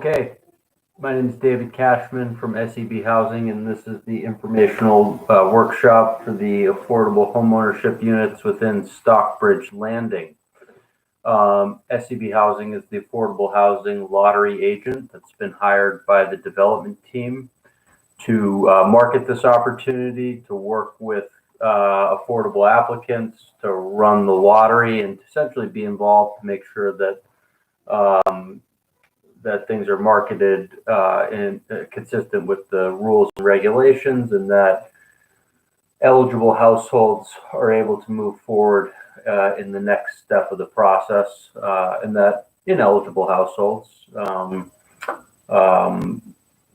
Okay, my name is David Cashman from SEB Housing, and this is the informational workshop for the affordable homeownership units within Stockbridge Landing. SEB Housing is the affordable housing lottery agent that's been hired by the development team to market this opportunity, to work with affordable applicants, to run the lottery, and to essentially be involved to make sure that that things are marketed and consistent with the rules and regulations, and that eligible households are able to move forward in the next step of the process, and that ineligible households,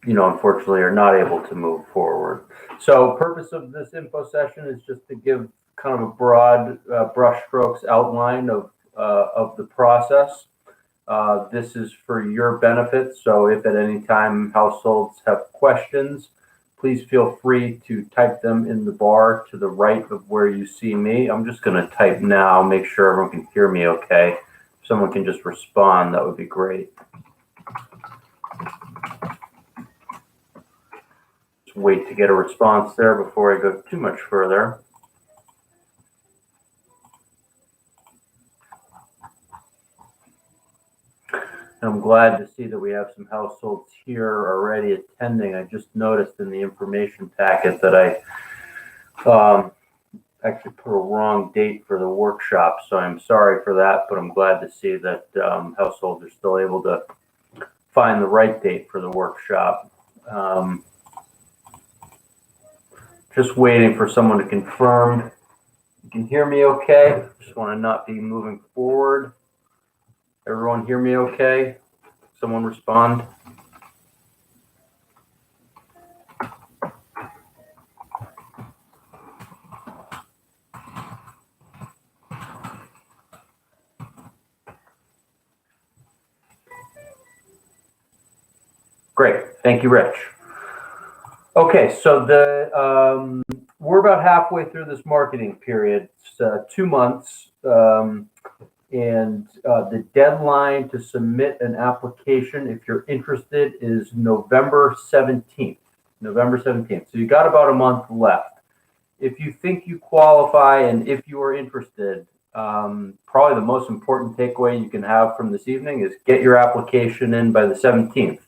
unfortunately are not able to move forward. So purpose of this info session is just to give kind of a broad brushstrokes outline of the process. This is for your benefit, so if at any time households have questions, please feel free to type them in the bar to the right of where you see me. I'm just going to type now, make sure everyone can hear me okay. If someone can just respond, that would be great. Just wait to get a response there before I go too much further. I'm glad to see that we have some households here already attending. I just noticed in the information packet that I actually put a wrong date for the workshop, so I'm sorry for that, but I'm glad to see that households are still able to find the right date for the workshop. Just waiting for someone to confirm. You can hear me okay? Just want to not be moving forward. Everyone hear me okay? Someone respond. Great, thank you, Rich. Okay, so we're about halfway through this marketing period. It's 2 months. And the deadline to submit an application, if you're interested, is November 17th. November 17th. So you got about a month left. If you think you qualify and if you are interested, probably the most important takeaway you can have from this evening is get your application in by the 17th.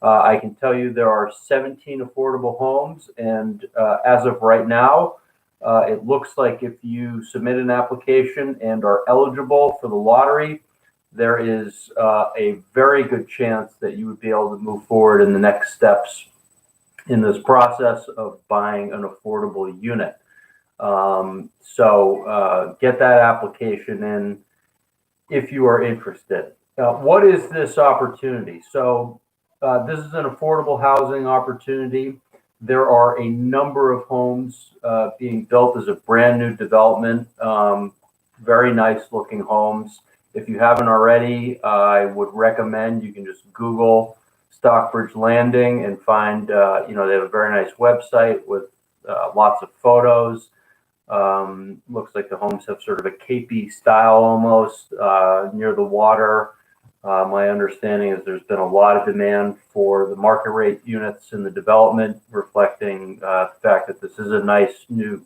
I can tell you there are 17 affordable homes, and as of right now, it looks like if you submit an application and are eligible for the lottery, there is a very good chance that you would be able to move forward in the next steps in this process of buying an affordable unit. So get that application in if you are interested. What is this opportunity? So this is an affordable housing opportunity. There are a number of homes being built as a brand new development, very nice looking homes. If you haven't already, I would recommend you can just Google Stockbridge Landing and find, they have a very nice website with lots of photos. Looks like the homes have sort of a capey style almost near the water. My understanding is there's been a lot of demand for the market rate units in the development, reflecting the fact that this is a nice new,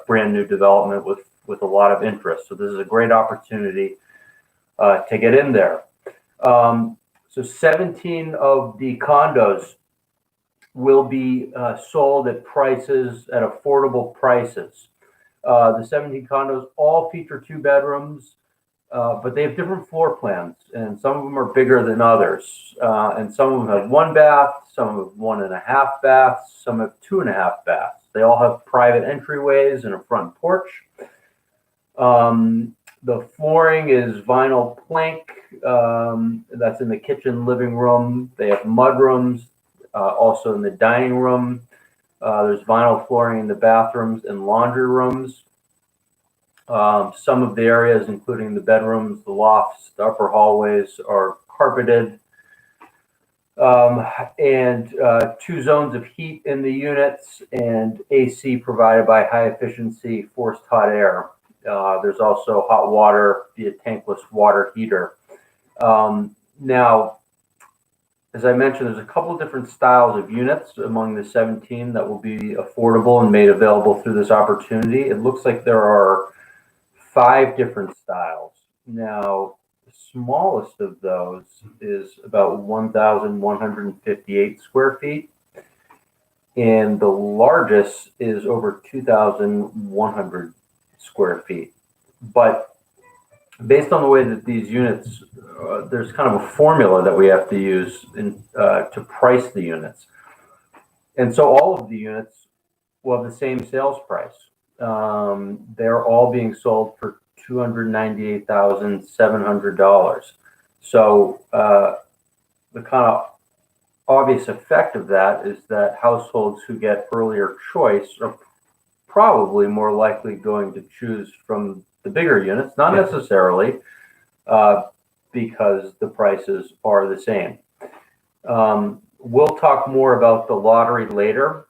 brand new development with a lot of interest. So this is a great opportunity to get in there. So 17 of the condos will be sold at affordable prices. The 17 condos all feature 2 bedrooms. But they have different floor plans, and some of them are bigger than others. And some of them have 1 bath, some have 1.5 baths, some have 2.5 baths. They all have private entryways and a front porch. The flooring is vinyl plank. That's in the kitchen, living room. They have mud rooms, also in the dining room. There's vinyl flooring in the bathrooms and laundry rooms. Some of the areas, including the bedrooms, the lofts, the upper hallways, are carpeted. And 2 zones of heat in the units, and AC provided by high efficiency forced hot air. There's also hot water via tankless water heater. Now, As I mentioned, there's a couple different styles of units among the 17 that will be affordable and made available through this opportunity. It looks like there are 5 different styles. Now, the smallest of those is about 1,158 square feet, and the largest is over 2,100 square feet. But based on the way that these units, there's kind of a formula that we have to use to price the units. And so all of the units will have the same sales price. They're all being sold for $298,700. So the kind of obvious effect of that is that households who get earlier choice are probably more likely going to choose from the bigger units, not necessarily because the prices are the same. We'll talk more about the lottery later.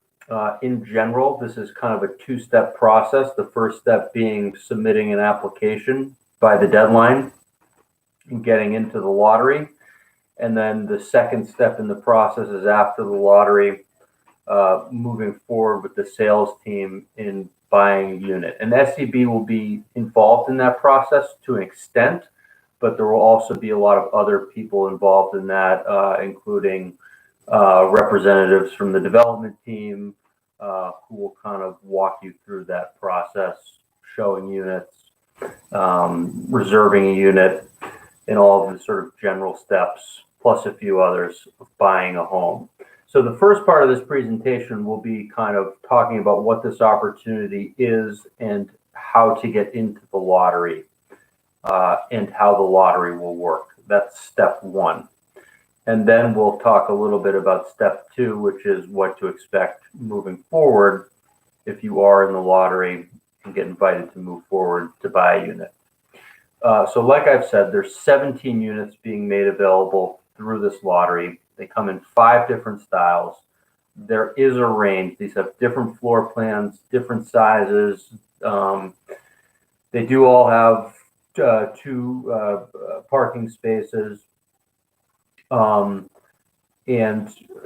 In general, this is kind of a 2-step process. The first step being submitting an application by the deadline and getting into the lottery. And then the second step in the process is after the lottery, moving forward with the sales team in buying a unit. And SCB will be involved in that process to an extent, but there will also be a lot of other people involved in that, including representatives from the development team, who will kind of walk you through that process, showing units, reserving a unit, and all of the sort of general steps, plus a few others of buying a home. So the first part of this presentation will be kind of talking about what this opportunity is and how to get into the lottery, and how the lottery will work. That's step 1. And then we'll talk a little bit about step 2, which is what to expect moving forward if you are in the lottery and get invited to move forward to buy a unit. So like I've said, there's 17 units being made available through this lottery. They come in 5 different styles. There is a range. These have different floor plans, different sizes. They do all have 2 parking spaces. And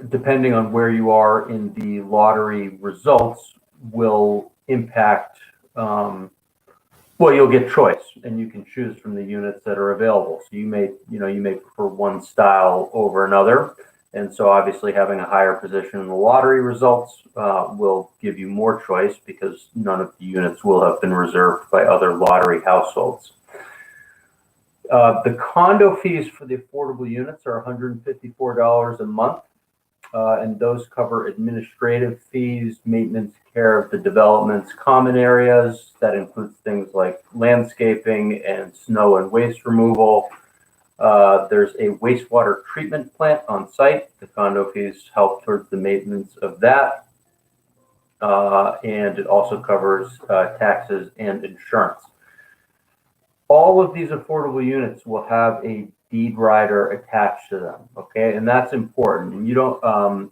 depending on where you are in the lottery results will impact, well, you'll get choice and you can choose from the units that are available. So you may prefer one style over another. And so obviously having a higher position in the lottery results will give you more choice because none of the units will have been reserved by other lottery households. The condo fees for the affordable units are $154 a month, and those cover administrative fees, maintenance, care of the development's common areas. That includes things like landscaping and snow and waste removal. There's a wastewater treatment plant on site. The condo fees help towards the maintenance of that, and it also covers taxes and insurance. All of these affordable units will have a deed rider attached to them, okay? And that's important. And you don't,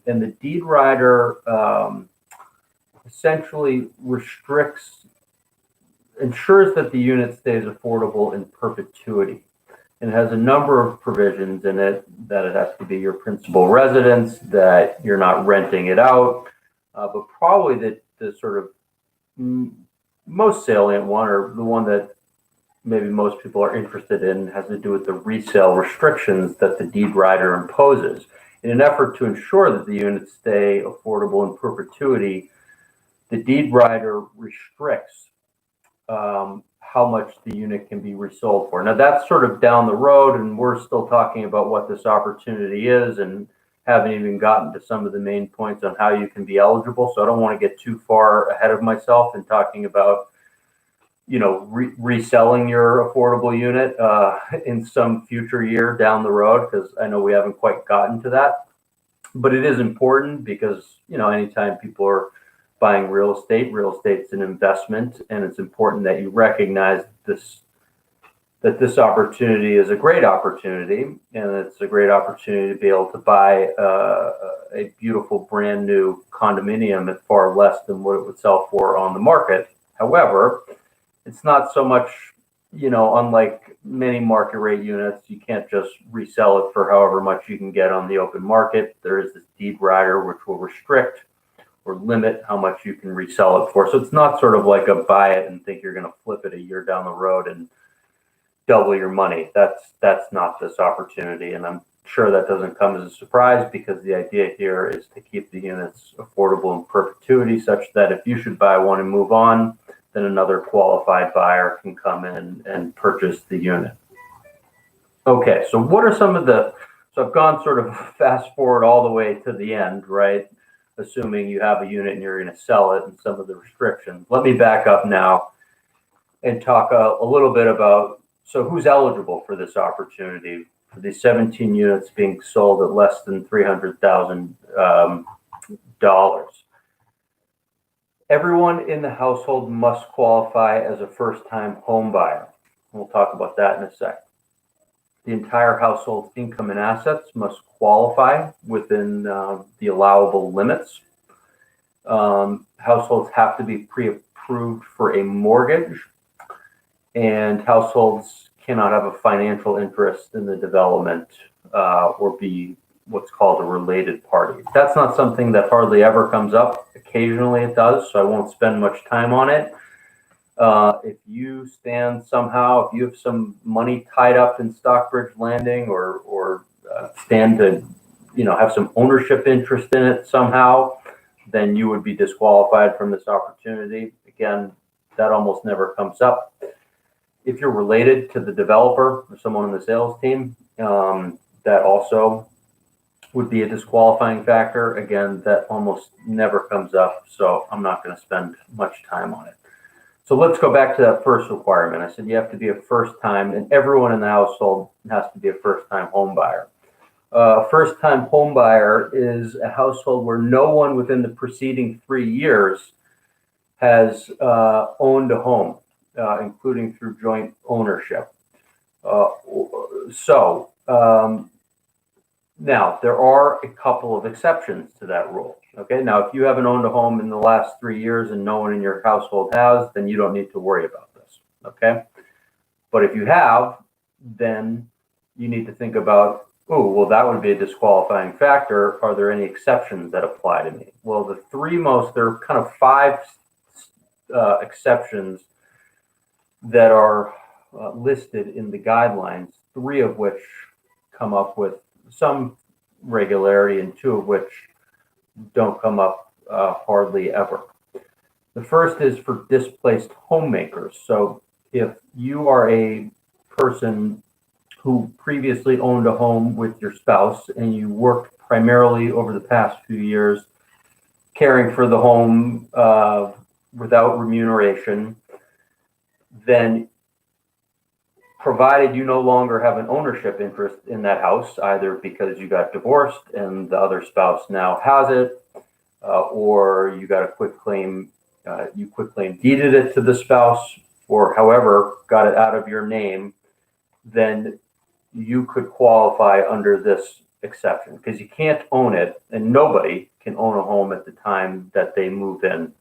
and the deed rider essentially ensures that the unit stays affordable in perpetuity. And it has a number of provisions in it, that it has to be your principal residence, that you're not renting it out, but probably the sort of most salient one, or the one that maybe most people are interested in, has to do with the resale restrictions that the deed rider imposes. In an effort to ensure that the units stay affordable in perpetuity, the deed rider restricts how much the unit can be resold for. Now that's sort of down the road, and we're still talking about what this opportunity is and haven't even gotten to some of the main points on how you can be eligible. So I don't want to get too far ahead of myself in talking about reselling your affordable unit in some future year down the road, because I know we haven't quite gotten to that. But it is important because, anytime people are buying real estate's an investment, and it's important that you recognize that this opportunity is a great opportunity, and it's a great opportunity to be able to buy a beautiful brand new condominium at far less than what it would sell for on the market. However, it's not so much unlike many market rate units, you can't just resell it for however much you can get on the open market. There is this deed rider which will restrict or limit how much you can resell it for. So it's not sort of like a buy it and think you're going to flip it a year down the road and double your money. That's not this opportunity, and I'm sure that doesn't come as a surprise, because the idea here is to keep the units affordable in perpetuity, such that if you should buy one and move on, then another qualified buyer can come in and purchase the unit. Okay, so what are some of so I've gone sort of fast forward all the way to the end, right? Assuming you have a unit and you're going to sell it, and some of the restrictions. Let me back up now and talk a little bit about, so who's eligible for this opportunity for these 17 units being sold at less than $300,000. Everyone in the household must qualify as a first-time home buyer. We'll talk about that in a sec. The entire household's income and assets must qualify within the allowable limits. Households have to be pre-approved for a mortgage, and households cannot have a financial interest in the development or be what's called a related party. That's not something that hardly ever comes up. Occasionally it does, so I won't spend much time on it. If you stand somehow, if you have some money tied up in Stockbridge Landing, or stand to, have some ownership interest in it somehow, then you would be disqualified from this opportunity. Again, that almost never comes up. If you're related to the developer or someone on the sales team, that also would be a disqualifying factor. Again, that almost never comes up, so I'm not going to spend much time on it. So let's go back to that first requirement. I said you have to be a first-time, and everyone in the household has to be a first-time home buyer. First-time home buyer is a household where no one within the preceding 3 years has owned a home, including through joint ownership. Now, there are a couple of exceptions to that rule. Okay, now if you haven't owned a home in the last 3 years and no one in your household has, then you don't need to worry about this. Okay, but if you have, then you need to think about, oh, well, that would be a disqualifying factor. Are there any exceptions that apply to me? Well, there are kind of 5 exceptions that are listed in the guidelines, 3 of which come up with some regularity and 2 of which don't come up hardly ever. The first is for displaced homemakers. So if you are a person who previously owned a home with your spouse and you worked primarily over the past few years caring for the home without remuneration, then provided you no longer have an ownership interest in that house, either because you got divorced and the other spouse now has it, or you got a quitclaim deeded it to the spouse, or however got it out of your name, then you could qualify under this exception, because you can't own it, and nobody can own a home at the time that they move in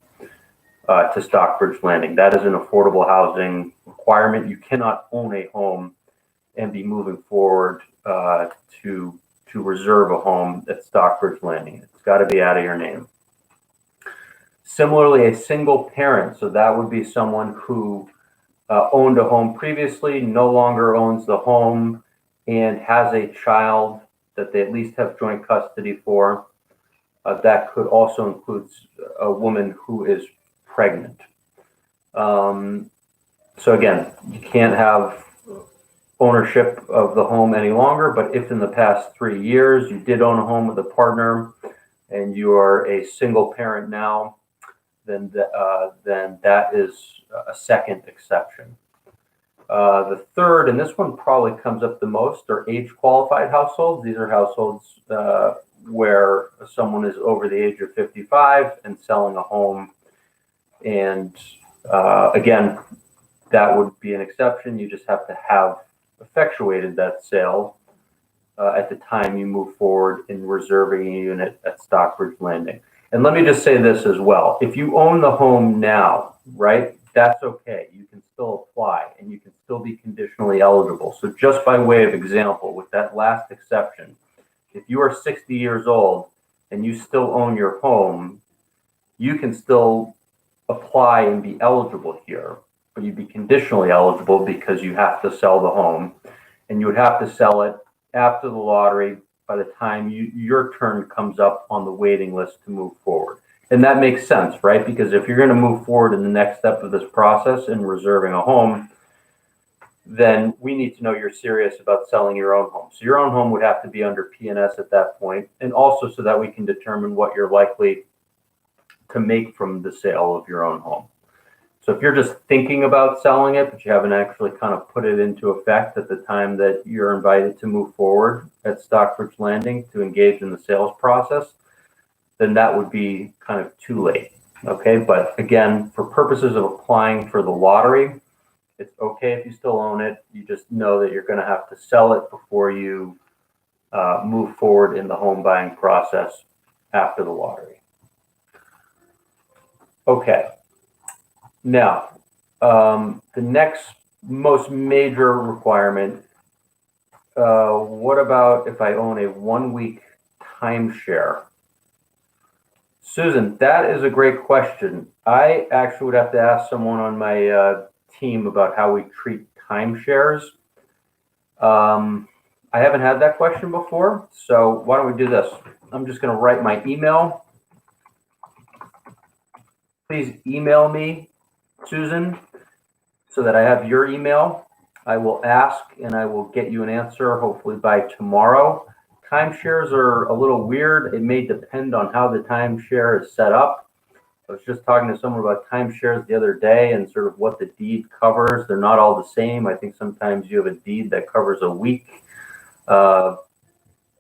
to Stockbridge Landing. That is an affordable housing requirement. You cannot own a home and be moving forward to reserve a home at Stockbridge Landing. It's got to be out of your name. Similarly, a single parent, so that would be someone who owned a home previously, no longer owns the home, and has a child that they at least have joint custody for. That could also include a woman who is pregnant. So again, you can't have ownership of the home any longer, but if in the past 3 years you did own a home with a partner and you are a single parent now, then that is a second exception. The third, and this one probably comes up the most, are age-qualified households. These are households where someone is over the age of 55 and selling a home. And again, that would be an exception. You just have to have effectuated that sale at the time you move forward in reserving a unit at Stockbridge Landing. And let me just say this as well. If you own the home now, right, that's okay. You can still apply and you can still be conditionally eligible. So just by way of example, with that last exception, if you are 60 years old and you still own your home, you can still apply and be eligible here, but you'd be conditionally eligible because you have to sell the home, and you would have to sell it after the lottery by the time your turn comes up on the waiting list to move forward. And that makes sense, right? Because if you're going to move forward in the next step of this process in reserving a home, then we need to know you're serious about selling your own home. So your own home would have to be under P&S at that point, and also so that we can determine what you're likely to make from the sale of your own home. So if you're just thinking about selling it, but you haven't actually kind of put it into effect at the time that you're invited to move forward at Stockbridge Landing to engage in the sales process, then that would be kind of too late. Okay, but again, for purposes of applying for the lottery, it's okay if you still own it. You just know that you're going to have to sell it before you move forward in the home buying process after the lottery. Okay. Now, the next most major requirement, what about if I own a 1-week timeshare? Susan, that is a great question. I actually would have to ask someone on my team about how we treat timeshares. I haven't had that question before, so why don't we do this? I'm just going to write my email. Please email me, Susan, so that I have your email. I will ask and I will get you an answer hopefully by tomorrow. Timeshares are a little weird. It may depend on how the timeshare is set up. I was just talking to someone about timeshares the other day and sort of what the deed covers. They're not all the same. I think sometimes you have a deed that covers a week or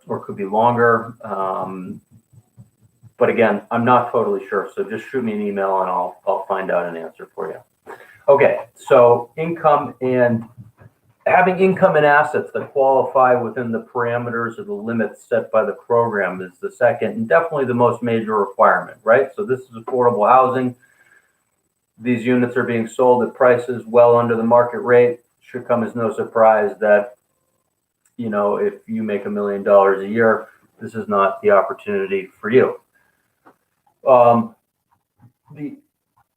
it could be longer. But again, I'm not totally sure. So just shoot me an email and I'll find out an answer for you. Okay, so income and having income and assets that qualify within the parameters of the limits set by the program is the second and definitely the most major requirement, right? So this is affordable housing. These units are being sold at prices well under the market rate. Should come as no surprise that, you know, if you make $1 million a year, this is not the opportunity for you. The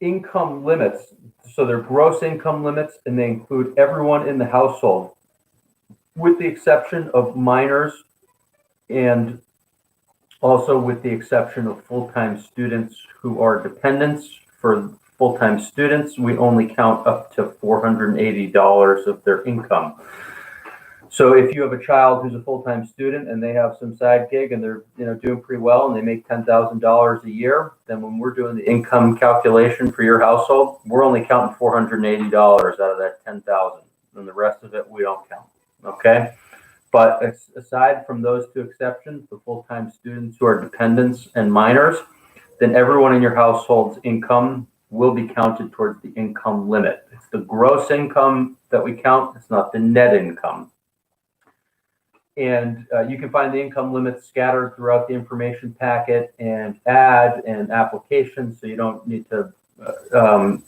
income limits, so they're gross income limits, and they include everyone in the household, with the exception of minors and also with the exception of full-time students who are dependents. For full-time students, we only count up to $480 of their income. So if you have a child who's a full-time student and they have some side gig and they're doing pretty well and they make $10,000 a year, then when we're doing the income calculation for your household, we're only counting $480 out of that $10,000, and the rest of it we don't count. Okay, but aside from those two exceptions, the full-time students who are dependents and minors, then everyone in your household's income will be counted towards the income limit. It's the gross income that we count. It's not the net income. And you can find the income limits scattered throughout the information packet and ad and application, so you don't need to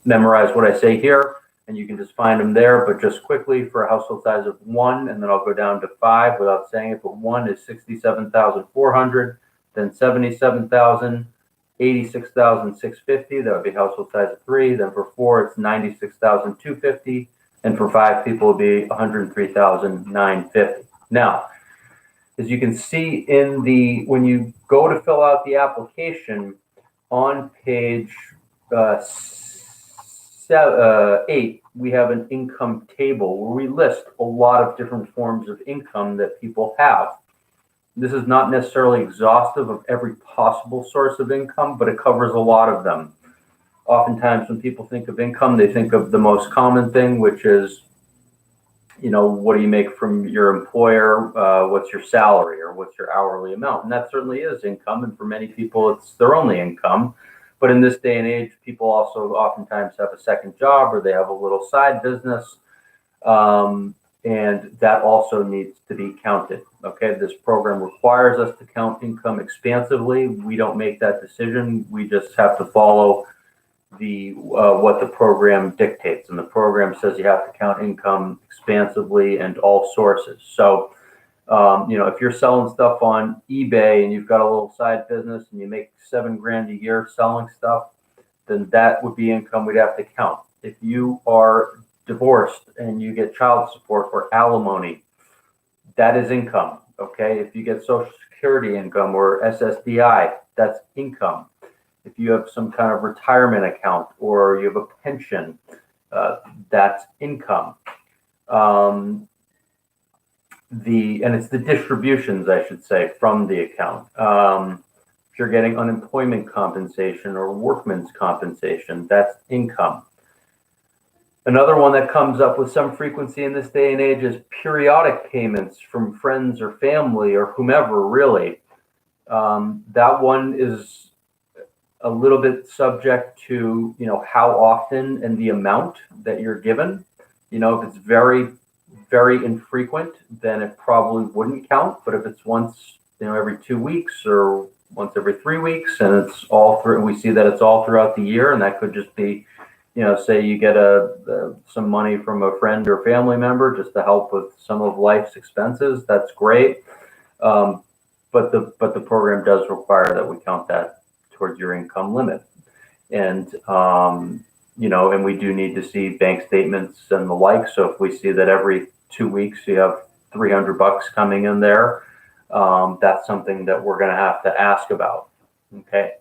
memorize what I say here, and you can just find them there. But just quickly, for a household size of 1, and then I'll go down to 5 without saying it, but 1 is $67,400, then $77,000, $86,650. That would be household size of 3. Then for 4, it's $96,250, and for 5 people, it would be $103,950. Now, as you can see in when you go to fill out the application on page 8, we have an income table where we list a lot of different forms of income that people have. This is not necessarily exhaustive of every possible source of income, but it covers a lot of them. Oftentimes when people think of income, they think of the most common thing, which is, what do you make from your employer? What's your salary or what's your hourly amount? And that certainly is income. And for many people, it's their only income. But in this day and age, people also oftentimes have a second job or they have a little side business. And that also needs to be counted. Okay, this program requires us to count income expansively. We don't make that decision. We just have to follow what the program dictates, and the program says you have to count income expansively and all sources. So, if you're selling stuff on eBay and you've got a little side business and you make $7,000 a year selling stuff, then that would be income we'd have to count. If you are divorced and you get child support or alimony, that is income. Okay. If you get Social Security income or SSDI, that's income. If you have some kind of retirement account or you have a pension, that's income. And it's the distributions, I should say, from the account. If you're getting unemployment compensation or workman's compensation, that's income. Another one that comes up with some frequency in this day and age is periodic payments from friends or family or whomever, really. That one is a little bit subject to, how often and the amount that you're given. If it's very, very infrequent, then it probably wouldn't count. But if it's once, every 2 weeks or once every 3 weeks, and it's all through, and we see that it's all throughout the year, and that could just be, say you get some money from a friend or family member just to help with some of life's expenses. That's great. But the program does require that we count that towards your income limit. And, and we do need to see bank statements and the like. So if we see that every 2 weeks you have $300 coming in there, that's something that we're going to have to ask about. Okay.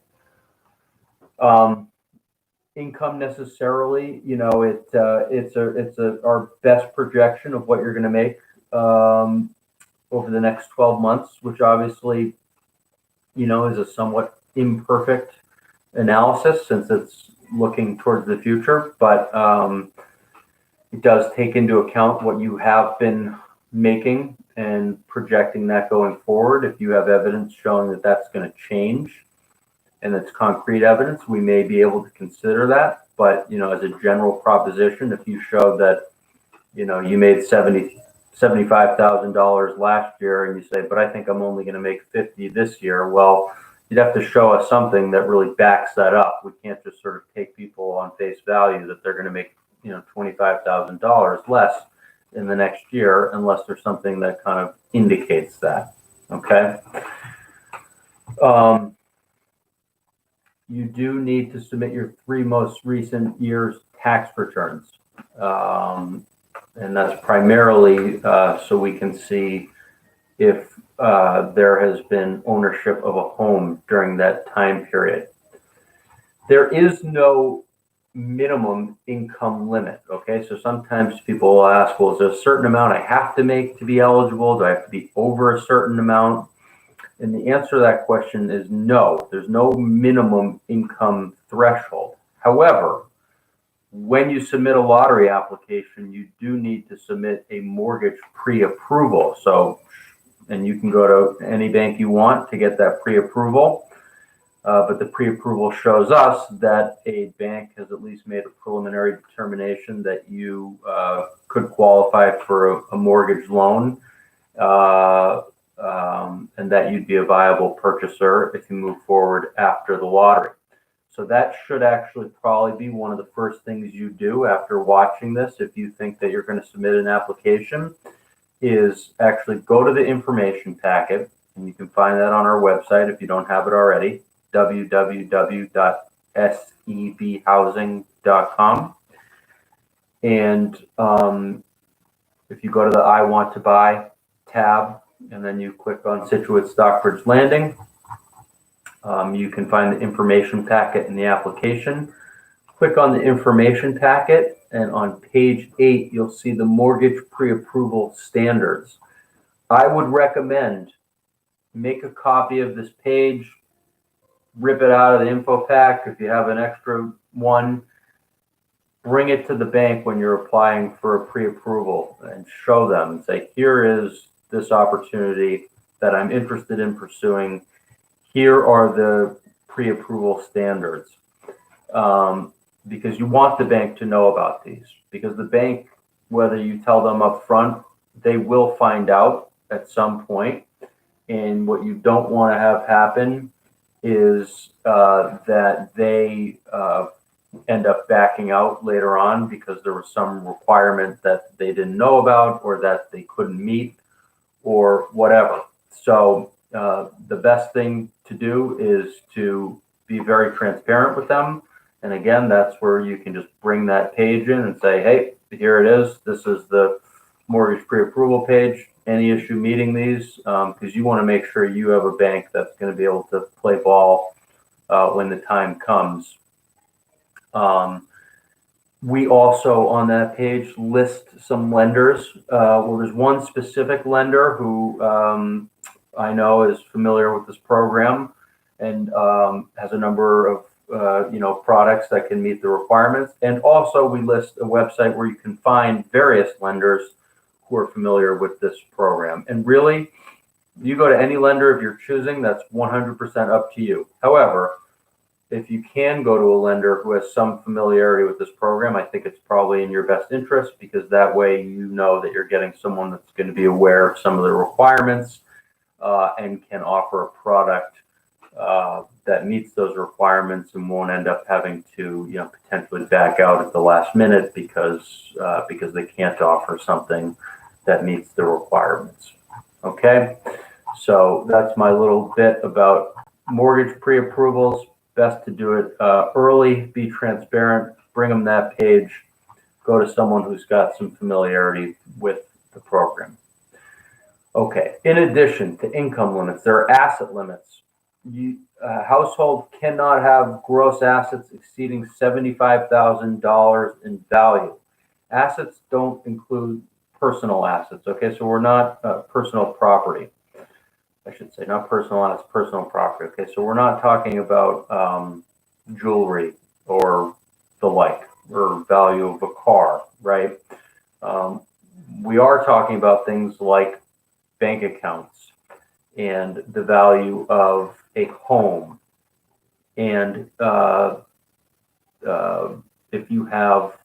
Income necessarily, it's our best projection of what you're going to make over the next 12 months, which obviously, is a somewhat imperfect analysis since it's looking towards the future, but it does take into account what you have been making and projecting that going forward. If you have evidence showing that that's going to change and it's concrete evidence, we may be able to consider that. But, as a general proposition, if you show that, you made $75,000 last year and you say, but I think I'm only going to make 50 this year. Well, you'd have to show us something that really backs that up. We can't just sort of take people on face value that they're going to make, $25,000 less in the next year unless there's something that kind of indicates that. Okay. You do need to submit your 3 most recent years' tax returns. And that's primarily so we can see if there has been ownership of a home during that time period. There is no minimum income limit. Okay, so sometimes people will ask, well, is there a certain amount I have to make to be eligible? Do I have to be over a certain amount? And the answer to that question is no. There's no minimum income threshold. However, when you submit a lottery application, you do need to submit a mortgage pre-approval. So, and you can go to any bank you want to get that pre-approval. But the pre-approval shows us that a bank has at least made a preliminary determination that you could qualify for a mortgage loan, and that you'd be a viable purchaser if you move forward after the lottery. So that should actually probably be one of the first things you do after watching this, if you think that you're going to submit an application, is actually go to the information packet, and you can find that on our website if you don't have it already, www.sebhousing.com. And if you go to the I Want to Buy tab, and then you click on Scituate Stockbridge Landing, you can find the information packet in the application. Click on the information packet, and on page 8, you'll see the mortgage pre-approval standards. I would recommend make a copy of this page, rip it out of the info pack if you have an extra one, bring it to the bank when you're applying for a pre-approval and show them and say, here is this opportunity that I'm interested in pursuing. Here are the pre-approval standards. Because you want the bank to know about these, because the bank, whether you tell them up front, they will find out at some point. And what you don't want to have happen is that they end up backing out later on because there was some requirement that they didn't know about or that they couldn't meet or whatever. So the best thing to do is to be very transparent with them. And again, that's where you can just bring that page in and say, hey, here it is. This is the mortgage pre-approval page. Any issue meeting these? Because you want to make sure you have a bank that's going to be able to play ball when the time comes. We also on that page list some lenders. Well, there's one specific lender who I know is familiar with this program and has a number of products that can meet the requirements. And also we list a website where you can find various lenders who are familiar with this program. And really, you go to any lender of your choosing, that's 100% up to you. However, if you can go to a lender who has some familiarity with this program, I think it's probably in your best interest because that way you know that you're getting someone that's going to be aware of some of the requirements and can offer a product that meets those requirements and won't end up having to potentially back out at the last minute because they can't offer something that meets the requirements. Okay, so that's my little bit about mortgage pre-approvals. Best to do it early, be transparent, bring them that page, go to someone who's got some familiarity with the program. Okay, in addition to income limits, there are asset limits. Household cannot have gross assets exceeding $75,000 in value. Assets don't include personal assets, okay? So we're not personal property. I should say, not personal assets, personal property. Okay, so we're not talking about jewelry or the like, or value of a car, right? We are talking about things like bank accounts and the value of a home. And if you have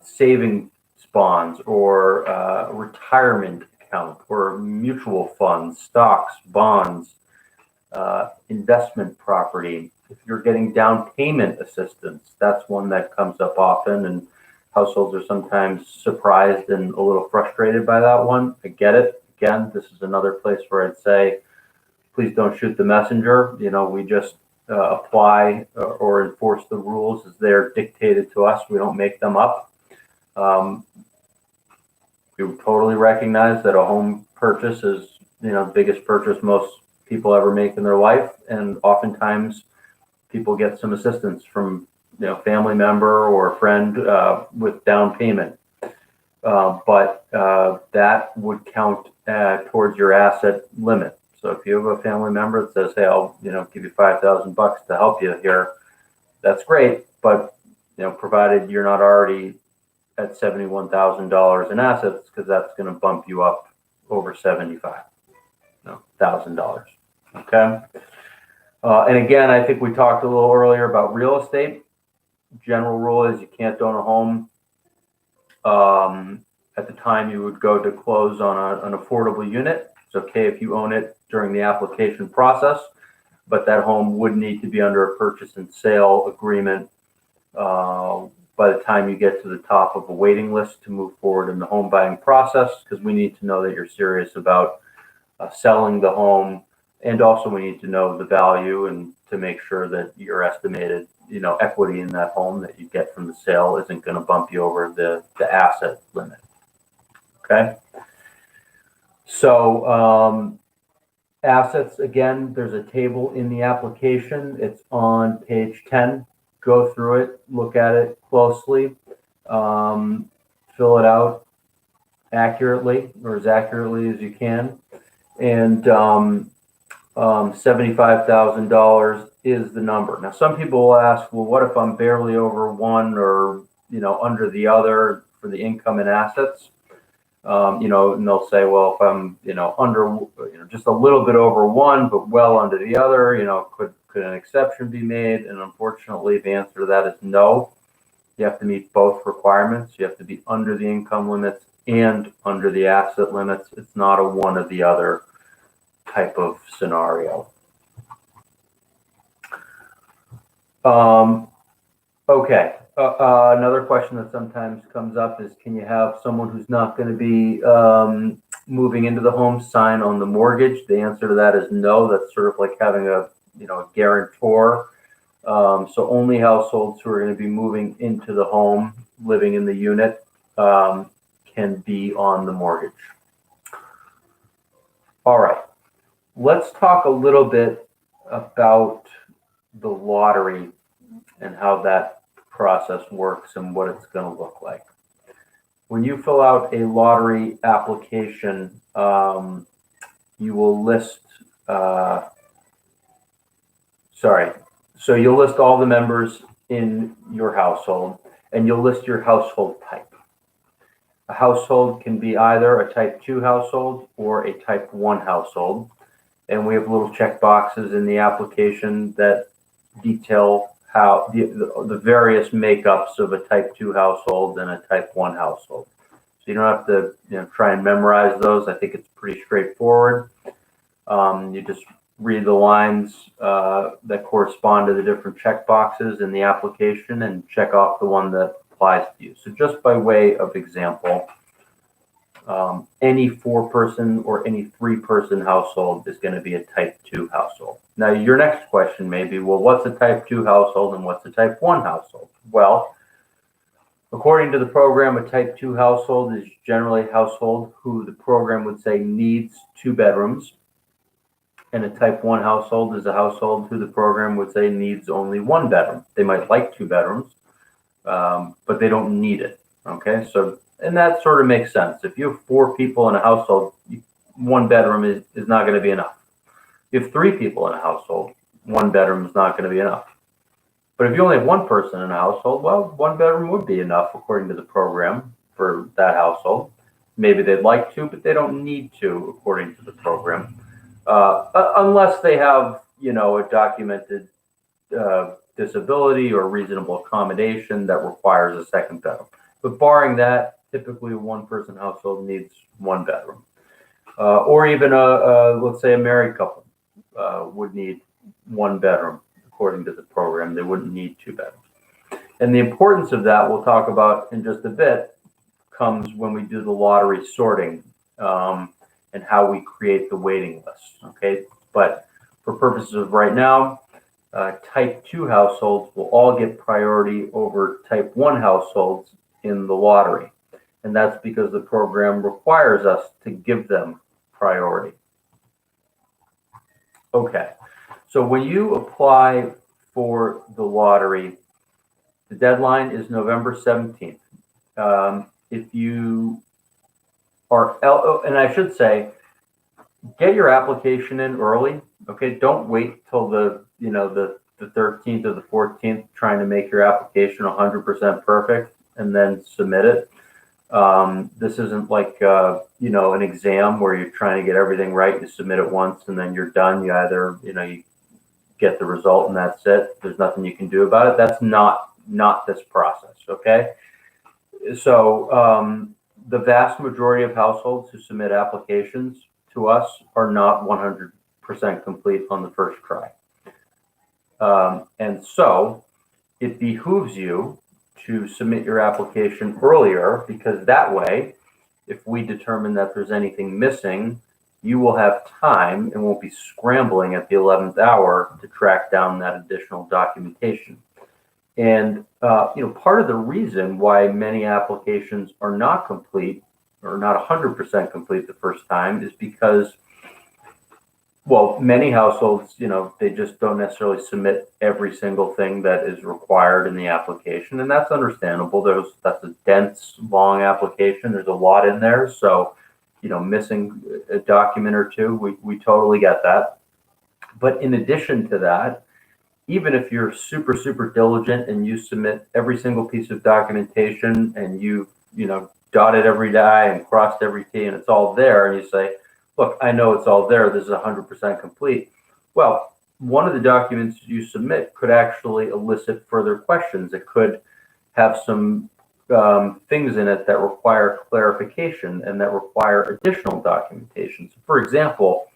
savings bonds or retirement account or mutual funds, stocks, bonds, investment property. If you're getting down payment assistance, that's one that comes up often, and households are sometimes surprised and a little frustrated by that one. I get it. Again, this is another place where I'd say, please don't shoot the messenger. We just apply or enforce the rules as they're dictated to us. We don't make them up. We totally recognize that a home purchase is, the biggest purchase most people ever make in their life, and oftentimes people get some assistance from, family member or friend with down payment. But that would count towards your asset limit. So if you have a family member that says, "Hey, I'll, give you $5,000 to help you here," that's great. But provided you're not already at $71,000 in assets, because that's going to bump you up over $75,000. Okay. And again, I think we talked a little earlier about real estate. General rule is you can't own a home at the time you would go to close on an affordable unit. It's okay if you own it during the application process, but that home would need to be under a purchase and sale agreement by the time you get to the top of a waiting list to move forward in the home buying process, because we need to know that you're serious about selling the home, and also we need to know the value and to make sure that your estimated equity in that home that you get from the sale isn't going to bump you over the asset limit. Okay, so assets, again, there's a table in the application. It's on page 10. Go through it, look at it closely, fill it out accurately, or as accurately as you can. And $75,000 is the number. Now, some people will ask, well, what if I'm barely over one or under the other for the income and assets? And they'll say, well, if I'm under just a little bit over one but well under the other, could an exception be made? And unfortunately, the answer to that is no. You have to meet both requirements. You have to be under the income limits and under the asset limits. It's not a one or the other type of scenario. Okay. Another question that sometimes comes up is, can you have someone who's not going to be moving into the home sign on the mortgage? The answer to that is no. That's sort of like having a guarantor. So only households who are going to be moving into the home, living in the unit, can be on the mortgage. All right. Let's talk a little bit about the lottery and how that process works and what it's going to look like. When you fill out a lottery application, you will list, so you'll list all the members in your household, and you'll list your household type. A household can be either a type 2 household or a type 1 household. And we have little check boxes in the application that detail how the various makeups of a type 2 household and a type 1 household. So you don't have to try and memorize those. I think it's pretty straightforward. You just read the lines that correspond to the different check boxes in the application and check off the one that applies to you. So just by way of example, any 4-person or any 3-person household is going to be a type 2 household. Now, your next question may be, well, what's a type 2 household and what's a type 1 household? Well, according to the program, a type 2 household is generally a household who the program would say needs 2 bedrooms. And a type 1 household is a household who the program would say needs only 1 bedroom. They might like 2 bedrooms, but they don't need it. Okay, and that sort of makes sense. If you have 4 people in a household, 1 bedroom is not going to be enough. If you have 3 people in a household, 1 bedroom is not going to be enough. But if you only have 1 person in a household, well, 1 bedroom would be enough according to the program for that household. Maybe they'd like 2, but they don't need 2 according to the program, unless they have, a documented disability or reasonable accommodation that requires a 2nd bedroom. But barring that, typically a 1-person household needs 1 bedroom. Or even let's say a married couple would need 1 bedroom according to the program. They wouldn't need 2 bedrooms. And the importance of that, we'll talk about in just a bit, comes when we do the lottery sorting and how we create the waiting list. Okay, but for purposes of right now, type 2 households will all get priority over type 1 households in the lottery. And that's because the program requires us to give them priority. Okay, so when you apply for the lottery, the deadline is November 17th. If you are, and I should say, get your application in early. Okay, don't wait till the 13th or the 14th trying to make your application 100% perfect and then submit it. This isn't like an exam where you're trying to get everything right. You submit it once and then you're done. You either you get the result and that's it. There's nothing you can do about it. That's not this process. Okay, so the vast majority of households who submit applications to us are not 100% complete on the first try, and so it behooves you to submit your application earlier, because that way, if we determine that there's anything missing, you will have time and won't be scrambling at the 11th hour to track down that additional documentation. And part of the reason why many applications are not complete or not 100% complete the first time is because, well, many households, they just don't necessarily submit every single thing that is required in the application, and that's understandable. That's a dense, long application. There's a lot in there, so missing a document or two, we totally get that. But in addition to that, even if you're super, super diligent and you submit every single piece of documentation and you've dotted every I and crossed every T and it's all there, and you say, look, I know it's all there, this is 100% complete. Well, one of the documents you submit could actually elicit further questions. It could have some things in it that require clarification and that require additional documentation. So for example,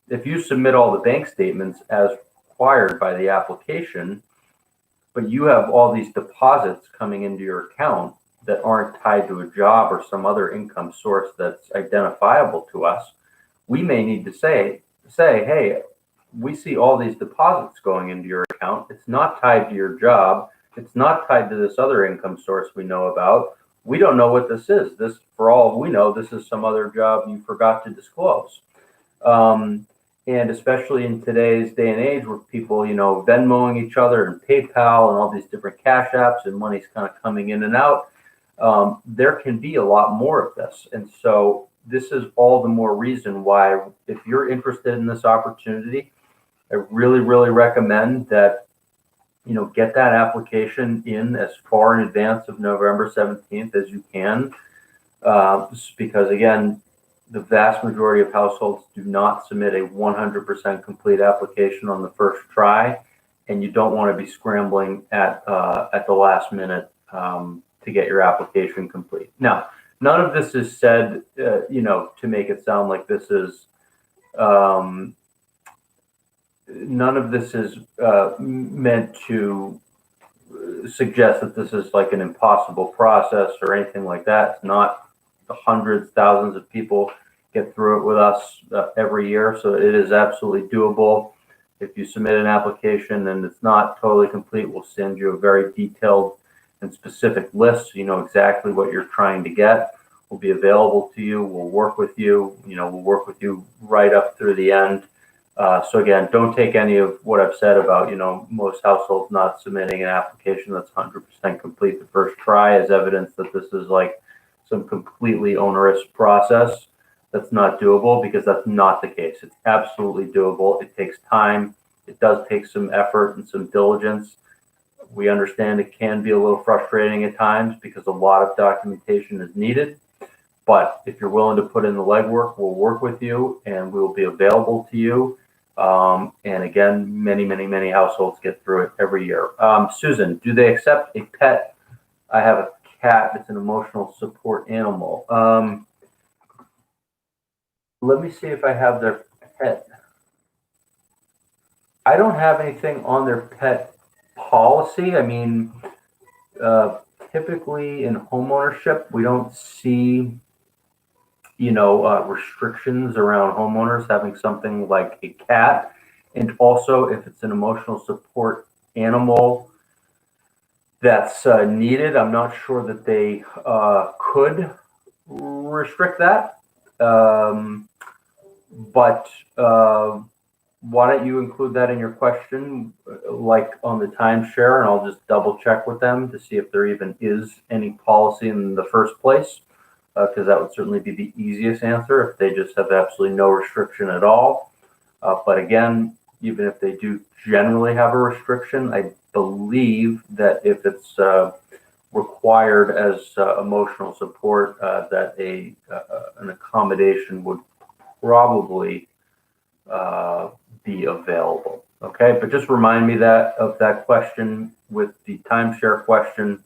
if you submit all the bank statements as required by the application, but you have all these deposits coming into your account that aren't tied to a job or some other income source that's identifiable to us, we may need to say, hey, we see all these deposits going into your account. It's not tied to your job. It's not tied to this other income source we know about. We don't know what this is. This, for all we know, this is some other job you forgot to disclose. And especially in today's day and age where people, Venmoing each other and PayPal and all these different cash apps and money's kind of coming in and out, there can be a lot more of this. And so this is all the more reason why, if you're interested in this opportunity, I really, really recommend that, get that application in as far in advance of November 17th as you can. Because again, the vast majority of households do not submit a 100% complete application on the first try, and you don't want to be scrambling at the last minute to get your application complete. Now, none of this is said, to make it sound like this is, none of this is meant to suggest that this is like an impossible process or anything like that. It's not. The hundreds, thousands of people get through it with us every year, so it is absolutely doable. If you submit an application and it's not totally complete, we'll send you a very detailed and specific list, so you know exactly what you're trying to get. We'll be available to you. We'll work with you. We'll work with you right up through the end. So again, don't take any of what I've said about, most households not submitting an application that's 100% complete the first try as evidence that this is like some completely onerous process that's not doable, because that's not the case. It's absolutely doable. It takes time. It does take some effort and some diligence. We understand it can be a little frustrating at times because a lot of documentation is needed. But if you're willing to put in the legwork, we'll work with you and we will be available to you. And again, many, many, many households get through it every year. Susan, do they accept a pet? I have a cat. It's an emotional support animal. Let me see if I have their pet. I don't have anything on their pet policy. I mean, typically in homeownership, we don't see, restrictions around homeowners having something like a cat. And also, if it's an emotional support animal that's needed, I'm not sure that they could restrict that. But why don't you include that in your question, like on the timeshare, and I'll just double check with them to see if there even is any policy in the first place, because that would certainly be the easiest answer if they just have absolutely no restriction at all. But again, even if they do generally have a restriction, I believe that if it's required as emotional support, that an accommodation would probably be available. Okay, but just remind me of that question with the timeshare question.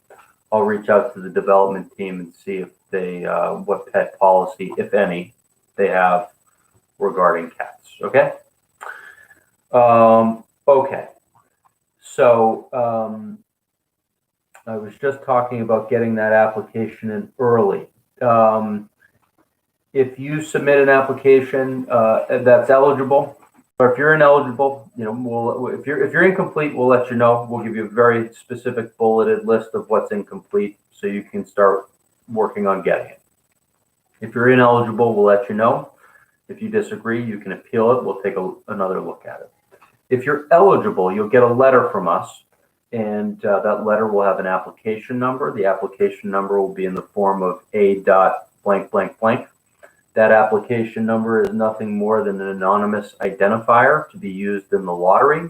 I'll reach out to the development team and see if they what pet policy, if any, they have regarding cats. Okay. Okay. So I was just talking about getting that application in early. If you submit an application that's eligible, or if you're ineligible, if you're incomplete, we'll let you know. We'll give you a very specific bulleted list of what's incomplete, so you can start working on getting it. If you're ineligible, we'll let you know. If you disagree, you can appeal it. We'll take another look at it. If you're eligible, you'll get a letter from us, and that letter will have an application number. The application number will be in the form of A.blank. That application number is nothing more than an anonymous identifier to be used in the lottery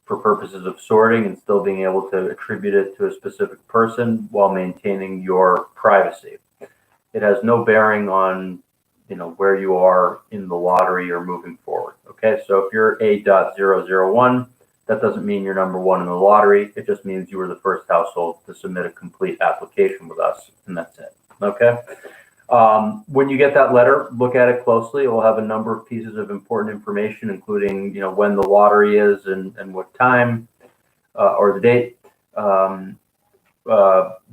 for purposes of sorting and still being able to attribute it to a specific person while maintaining your privacy. It has no bearing on, where you are in the lottery or moving forward. Okay, so if you're A.001, that doesn't mean you're number one in the lottery. It just means you were the first household to submit a complete application with us, and that's it. Okay. When you get that letter, look at it closely. It will have a number of pieces of important information, including, when the lottery is and what time or the date. the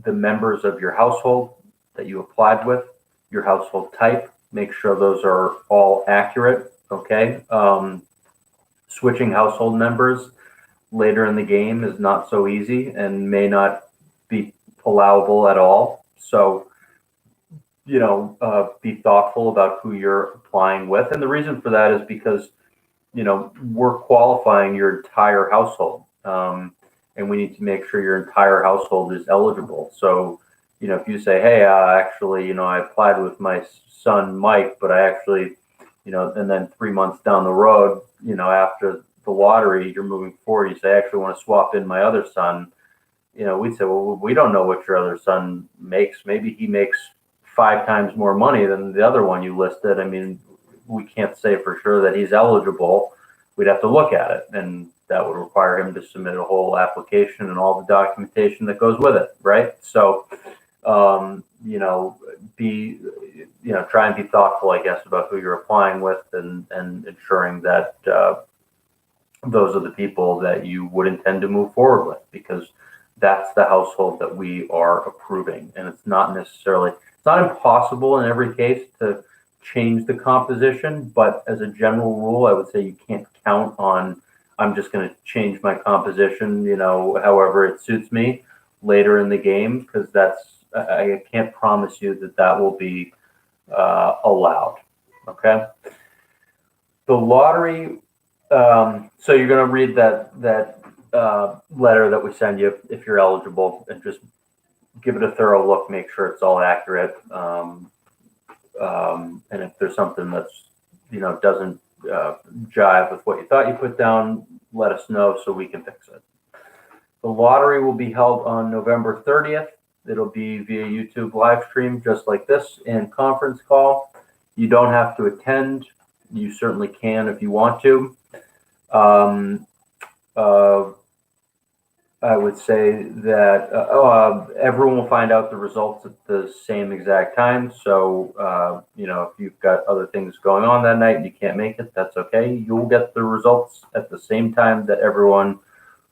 members of your household that you applied with, your household type. Make sure those are all accurate. Okay. Switching household members later in the game is not so easy and may not be allowable at all. So, be thoughtful about who you're applying with. And the reason for that is because, we're qualifying your entire household. And we need to make sure your entire household is eligible. So, if you say, hey, actually, I applied with my son, Mike, but I actually, and then 3 months down the road, after the lottery, you're moving forward, you say, I actually want to swap in my other son. We'd say, well, we don't know what your other son makes. Maybe he makes 5 times more money than the other one you listed. I mean, we can't say for sure that he's eligible. We'd have to look at it, and that would require him to submit a whole application and all the documentation that goes with it, right? So, try and be thoughtful, I guess, about who you're applying with, and ensuring that those are the people that you would intend to move forward with, because that's the household that we are approving. And it's not impossible in every case to change the composition, but as a general rule, I would say you can't count on, I'm just going to change my composition, however it suits me later in the game, because I can't promise you that will be allowed. Okay. The lottery. So you're going to read that letter that we send you if you're eligible, and just give it a thorough look, make sure it's all accurate. And if there's something that's, doesn't jive with what you thought you put down, let us know so we can fix it. The lottery will be held on November 30th. It'll be via YouTube live stream, just like this, and conference call. You don't have to attend. You certainly can if you want to. I would say that everyone will find out the results at the same exact time. So, if you've got other things going on that night and you can't make it, that's okay. You'll get the results at the same time that everyone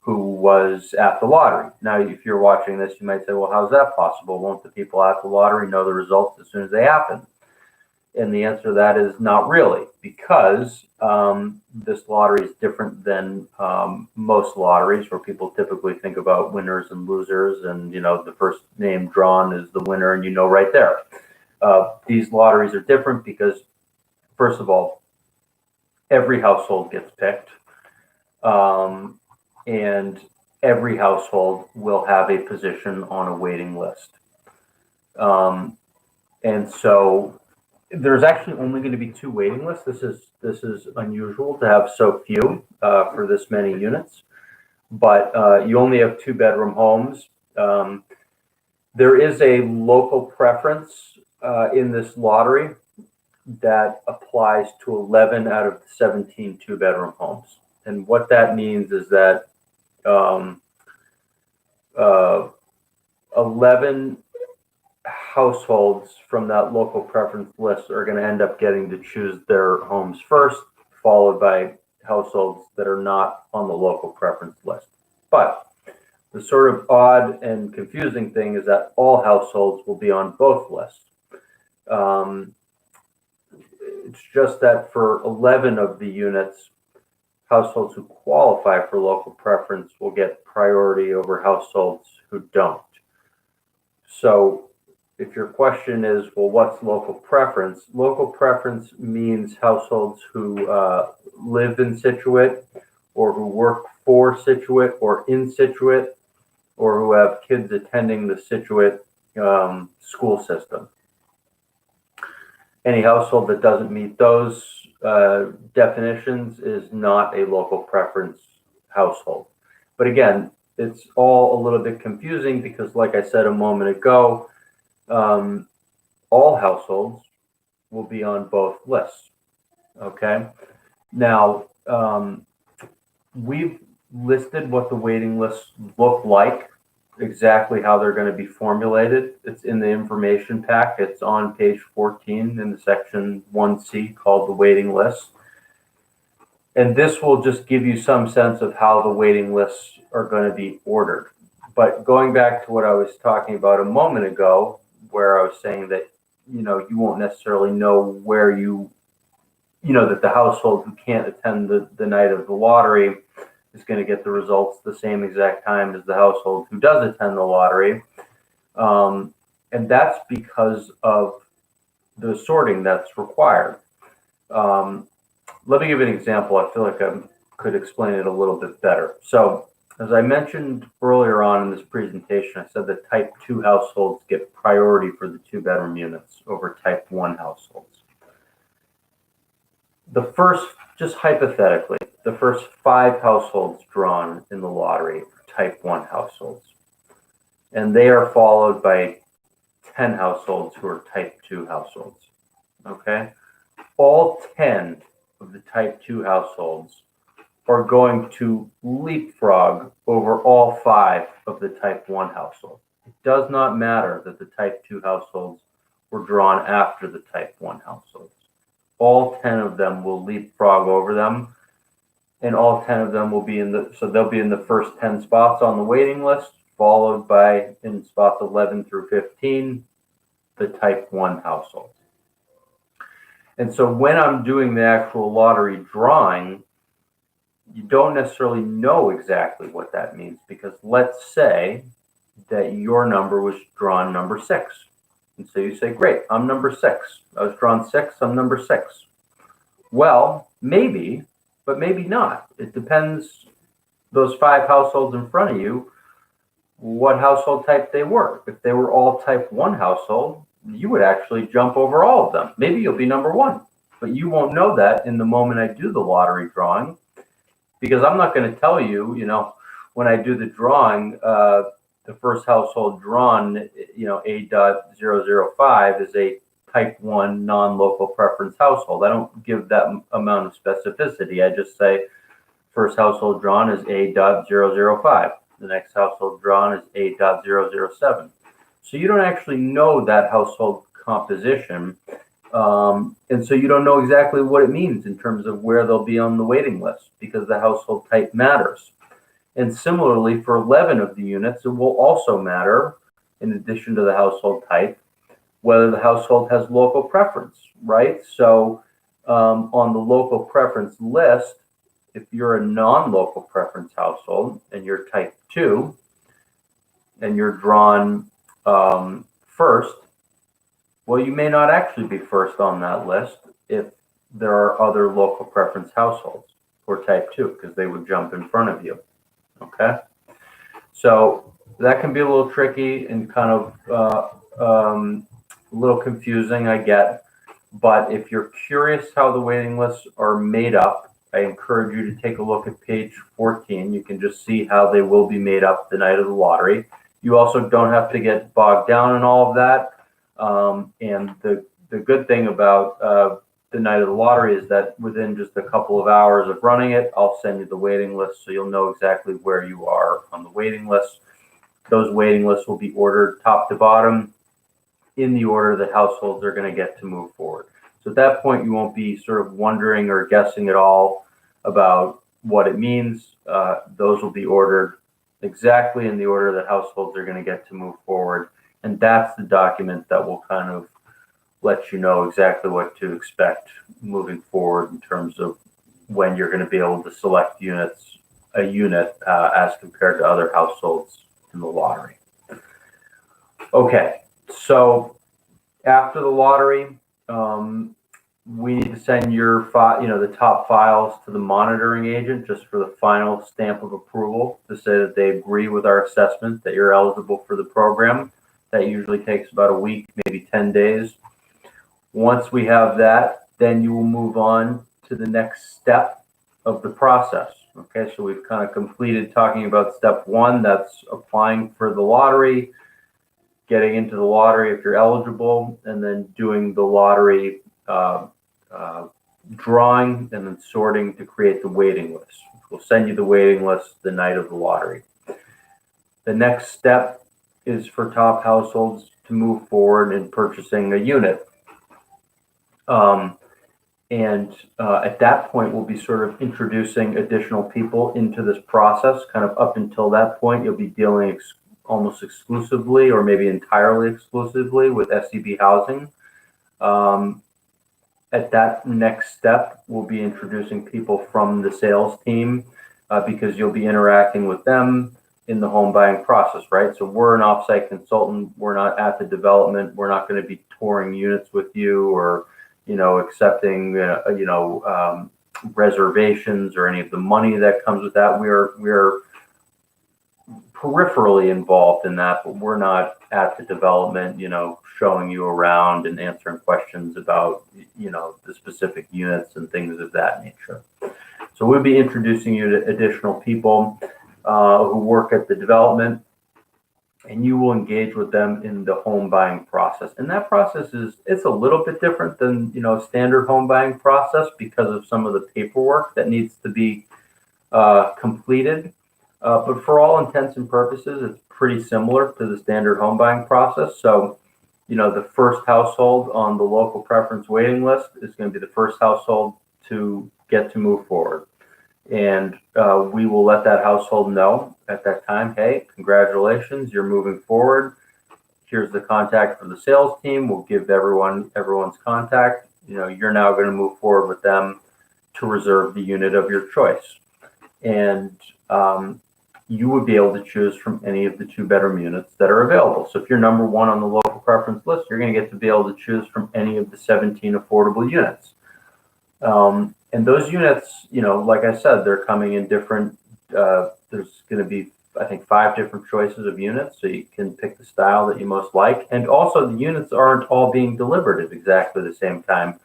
who was at the lottery. Now, if you're watching this, you might say, well, how's that possible? Won't the people at the lottery know the results as soon as they happen? And the answer to that is not really, because this lottery is different than most lotteries, where people typically think about winners and losers, and the first name drawn is the winner, and right there. These lotteries are different because, first of all, every household gets picked, and every household will have a position on a waiting list, and so there's actually only going to be 2 waiting lists. This is unusual to have so few for this many units, but you only have 2-bedroom homes. There is a local preference in this lottery that applies to 11 out of the 17 2-bedroom homes, and what that means is that 11 households from that local preference list are going to end up getting to choose their homes first, followed by households that are not on the local preference list. But the sort of odd and confusing thing is that all households will be on both lists. It's just that for 11 of the units, households who qualify for local preference will get priority over households who don't. So if your question is, well, what's local preference? Local preference means households who live in Scituate, or who work for Scituate or in Scituate, or who have kids attending the Scituate school system. Any household that doesn't meet those definitions is not a local preference household. But again, it's all a little bit confusing because, like I said a moment ago, all households will be on both lists. Okay. Now, we've listed what the waiting lists look like, exactly how they're going to be formulated. It's in the information pack. It's on page 14 in the section 1C called the waiting list. And this will just give you some sense of how the waiting lists are going to be ordered. But going back to what I was talking about a moment ago, where I was saying that, you won't necessarily know where that the household who can't attend the night of the lottery is going to get the results the same exact time as the household who does attend the lottery. And that's because of the sorting that's required. Let me give an example. I feel like I could explain it a little bit better. So, as I mentioned earlier on in this presentation, I said that type 2 households get priority for the 2-bedroom units over type 1 households. The first, just hypothetically, the first 5 households drawn in the lottery are type 1 households. And they are followed by 10 households who are type 2 households. Okay? All 10 of the type 2 households are going to leapfrog over all 5 of the type 1 household. It does not matter that the type 2 households were drawn after the type 1 households. All 10 of them will leapfrog over them, and all 10 of them will be they'll be in the first 10 spots on the waiting list, followed by, in spots 11 through 15, the type 1 household. And so when I'm doing the actual lottery drawing, you don't necessarily know exactly what that means, because let's say that your number was drawn number 6. And so you say, great, I'm number 6. I was drawn 6, I'm number 6. Well, maybe, but maybe not. It depends, those 5 households in front of you, what household type they were. If they were all type 1 household, you would actually jump over all of them. Maybe you'll be number 1, but you won't know that in the moment I do the lottery drawing, because I'm not going to tell you, when I do the drawing, the first household drawn, A.005 is a type 1 non-local preference household. I don't give that amount of specificity. I just say first household drawn is A.005. The next household drawn is A.007. So you don't actually know that household composition. And so you don't know exactly what it means in terms of where they'll be on the waiting list, because the household type matters. And similarly, for 11 of the units, it will also matter, in addition to the household type, whether the household has local preference, right? So on the local preference list, if you're a non-local preference household and you're type 2 and you're drawn first, well, you may not actually be first on that list if there are other local preference households for type 2, because they would jump in front of you. Okay, so that can be a little tricky and kind of a little confusing, I get. But if you're curious how the waiting lists are made up, I encourage you to take a look at page 14. You can just see how they will be made up the night of the lottery. You also don't have to get bogged down in all of that. And the good thing about the night of the lottery is that within just a couple of hours of running it, I'll send you the waiting list, so you'll know exactly where you are on the waiting list. Those waiting lists will be ordered top to bottom in the order that households are going to get to move forward. So at that point, you won't be sort of wondering or guessing at all about what it means. Those will be ordered exactly in the order that households are going to get to move forward. And that's the document that will kind of let you know exactly what to expect moving forward in terms of when you're going to be able to select a unit as compared to other households in the lottery. Okay, so after the lottery, we need to send your the top files to the monitoring agent just for the final stamp of approval to say that they agree with our assessment that you're eligible for the program. That usually takes about a week, maybe 10 days. Once we have that, then you will move on to the next step of the process. Okay, so we've kind of completed talking about step 1, that's applying for the lottery, getting into the lottery if you're eligible, and then doing the lottery drawing and then sorting to create the waiting list. We'll send you the waiting list the night of the lottery. The next step is for top households to move forward in purchasing a unit. At that point, we'll be sort of introducing additional people into this process. Kind of up until that point, you'll be dealing almost exclusively or maybe entirely exclusively with SCB Housing. At that next step, we'll be introducing people from the sales team because you'll be interacting with them in the home buying process, right? So we're an offsite consultant. We're not at the development. We're not going to be touring units with you or, accepting, reservations or any of the money that comes with that. We're peripherally involved in that, but we're not at the development, showing you around and answering questions about, the specific units and things of that nature. So we'll be introducing you to additional people who work at the development, and you will engage with them in the home buying process. And that process it's a little bit different than, standard home buying process because of some of the paperwork that needs to be completed. But for all intents and purposes, it's pretty similar to the standard home buying process. So, the first household on the local preference waiting list is going to be the first household to get to move forward. And we will let that household know at that time, hey, congratulations, you're moving forward. Here's the contact for the sales team. We'll give everyone's contact. You're now going to move forward with them to reserve the unit of your choice. And you would be able to choose from any of the 2-bedroom units that are available. So if you're number one on the local preference list, you're going to get to be able to choose from any of the 17 affordable units. And those units, like I said, they're coming in different, there's going to be, I think, 5 different choices of units. So you can pick the style that you most like. And also the units aren't all being delivered at exactly the same time,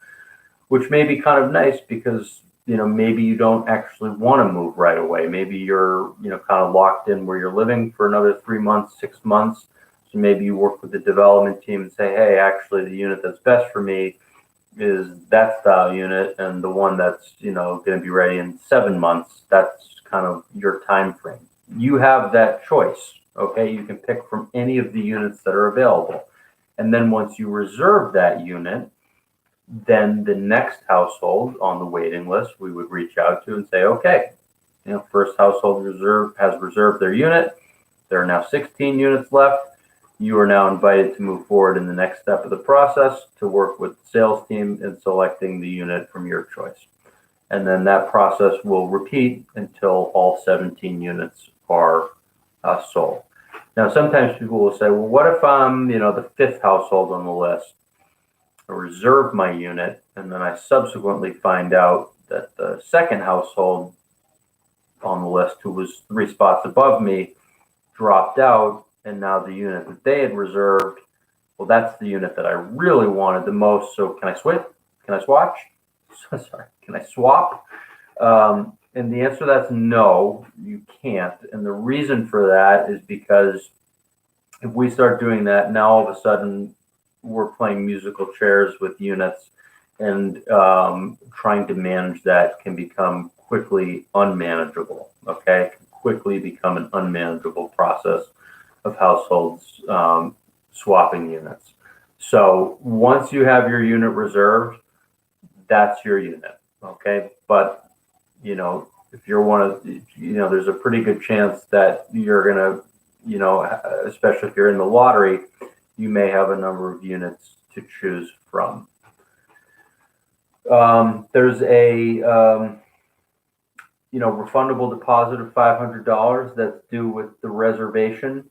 which may be kind of nice because, maybe you don't actually want to move right away. Maybe you're, kind of locked in where you're living for another 3 months, 6 months. So maybe you work with the development team and say, hey, actually the unit that's best for me is that style unit, and the one that's, going to be ready in 7 months, that's kind of your time frame. You have that choice, okay? You can pick from any of the units that are available. And then once you reserve that unit, then the next household on the waiting list, we would reach out to and say, okay, first household has reserved their unit. There are now 16 units left. You are now invited to move forward in the next step of the process to work with the sales team in selecting the unit from your choice. And then that process will repeat until all 17 units are sold. Now, sometimes people will say, well, what if I'm, the 5th household on the list? I reserve my unit, and then I subsequently find out that the 2nd household on the list, who was 3 spots above me, dropped out, and now the unit that they had reserved, well, that's the unit that I really wanted the most. So can I switch? Can I swatch? Sorry, can I swap? And the answer to that's no, you can't. And the reason for that is because if we start doing that, now all of a sudden we're playing musical chairs with units, and trying to manage that can become quickly unmanageable. Okay, it can quickly become an unmanageable process of households swapping units. So once you have your unit reserved, that's your unit. Okay, but if you're one of, there's a pretty good chance that you're gonna, especially if you're in the lottery, you may have a number of units to choose from. There's a refundable deposit of $500 that's due with the reservation,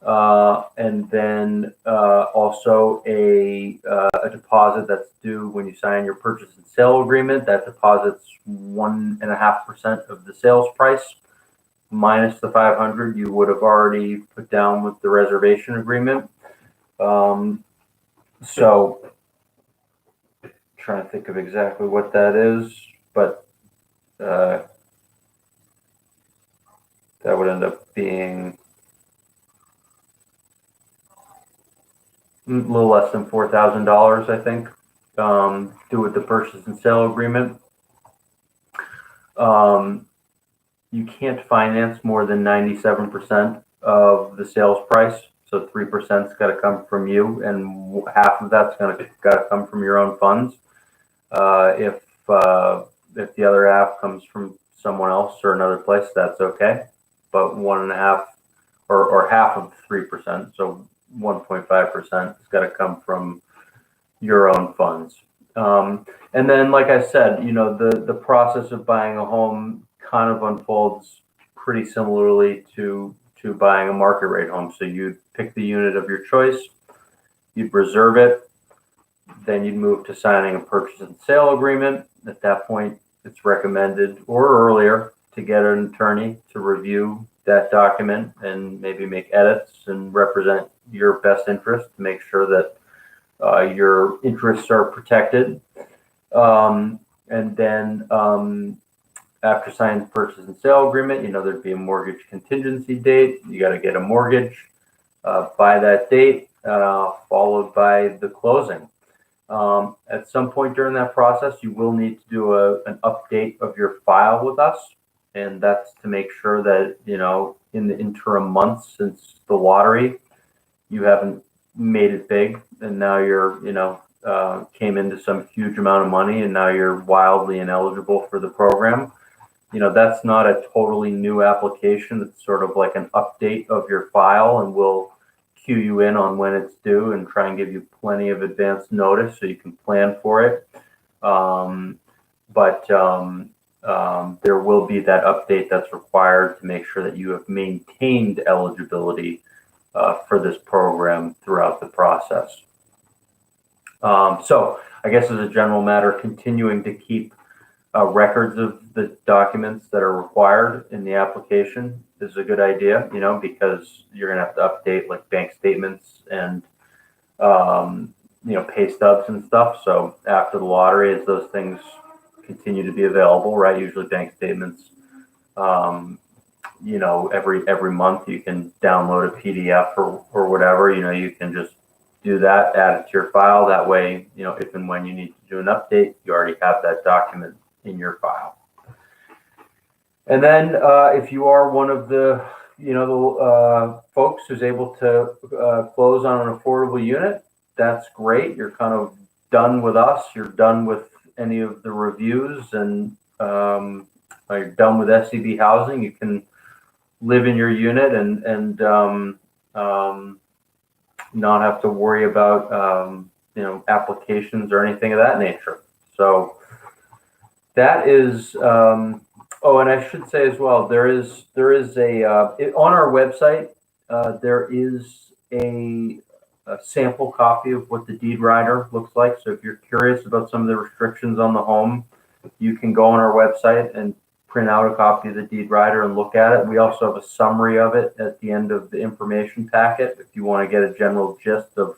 and then also a deposit that's due when you sign your purchase and sale agreement. That deposit's 1.5% of the sales price, minus the $500 you would have already put down with the reservation agreement. So trying to think of exactly what that is, but that would end up being a little less than $4,000, I think, due with the purchase and sale agreement. You can't finance more than 97% of the sales price. So 3%'s got to come from you, and half of that's got to come from your own funds. If the other half comes from someone else or another place, that's okay. But 1.5 or half of 3%. So 1.5% has got to come from your own funds. And then, like I said, the process of buying a home kind of unfolds pretty similarly to buying a market rate home. So you'd pick the unit of your choice, you'd reserve it, then you'd move to signing a purchase and sale agreement. At that point, it's recommended, or earlier, to get an attorney to review that document and maybe make edits and represent your best interest to make sure that your interests are protected. And then after signing the purchase and sale agreement, there'd be a mortgage contingency date. You got to get a mortgage by that date, followed by the closing. At some point during that process, you will need to do an update of your file with us. And that's to make sure that, in the interim months since the lottery, you haven't made it big and now you're, came into some huge amount of money and now you're wildly ineligible for the program. That's not a totally new application. It's sort of like an update of your file, and we'll cue you in on when it's due and try and give you plenty of advance notice so you can plan for it. But there will be that update that's required to make sure that you have maintained eligibility for this program throughout the process. So I guess as a general matter, continuing to keep records of the documents that are required in the application is a good idea, because you're going to have to update like bank statements and, pay stubs and stuff. So after the lottery, as those things continue to be available, right? Usually bank statements, every month you can download a PDF or whatever, you can just do that, add it to your file. That way, if and when you need to do an update, you already have that document in your file. And then if you are one of the, folks who's able to close on an affordable unit, that's great. You're kind of done with us. You're done with any of the reviews, and you're done with SCB housing. You can live in your unit and not have to worry about applications or anything of that nature. So that is and I should say as well, there is a on our website there is a sample copy of what the deed rider looks like. So if you're curious about some of the restrictions on the home, you can go on our website and print out a copy of the deed rider and look at it. We also have a summary of it at the end of the information packet if you want to get a general gist of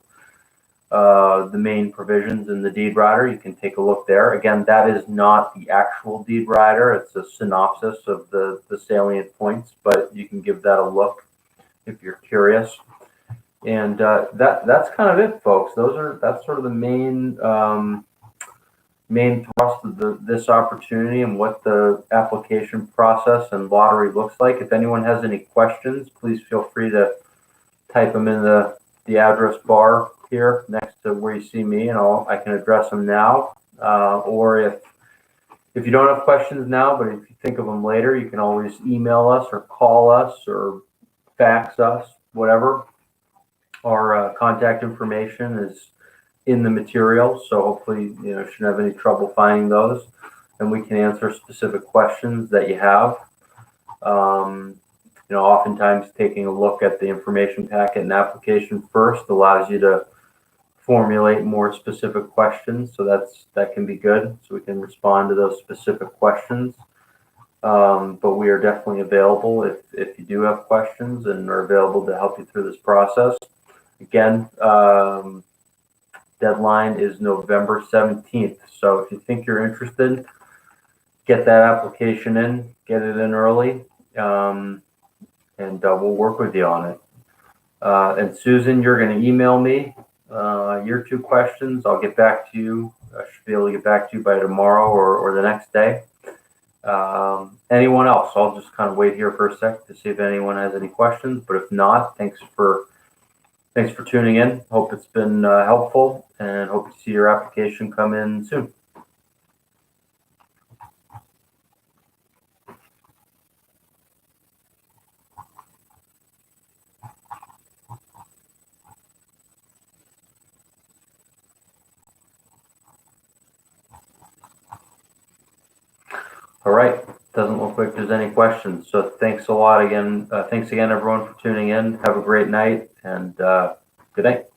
the main provisions in the deed rider. You can take a look there. Again, that is not the actual deed rider. It's a synopsis of the salient points, but you can give that a look if you're curious. And that's kind of it, folks. That's sort of the main thrust of this opportunity and what the application process and lottery looks like. If anyone has any questions, please feel free to type them in the address bar here next to where you see me, and I can address them now. Or if you don't have questions now, but if you think of them later, you can always email us or call us or fax us, whatever. Our contact information is in the material, so hopefully you shouldn't have any trouble finding those, and we can answer specific questions that you have. Oftentimes taking a look at the information packet and application first allows you to formulate more specific questions, so that can be good, so we can respond to those specific questions. But we are definitely available if you do have questions, and are available to help you through this process. Again, deadline is November 17th. So if you think you're interested, get that application in, get it in early, and we'll work with you on it. And Susan, you're going to email me your 2 questions. I'll get back to you. I should be able to get back to you by tomorrow or the next day. Anyone else? I'll just kind of wait here for a sec to see if anyone has any questions. But if not, thanks for tuning in. Hope it's been helpful, and hope to see your application come in soon. All right. Doesn't look like there's any questions. So thanks a lot again. Thanks again, everyone, for tuning in. Have a great night and good night.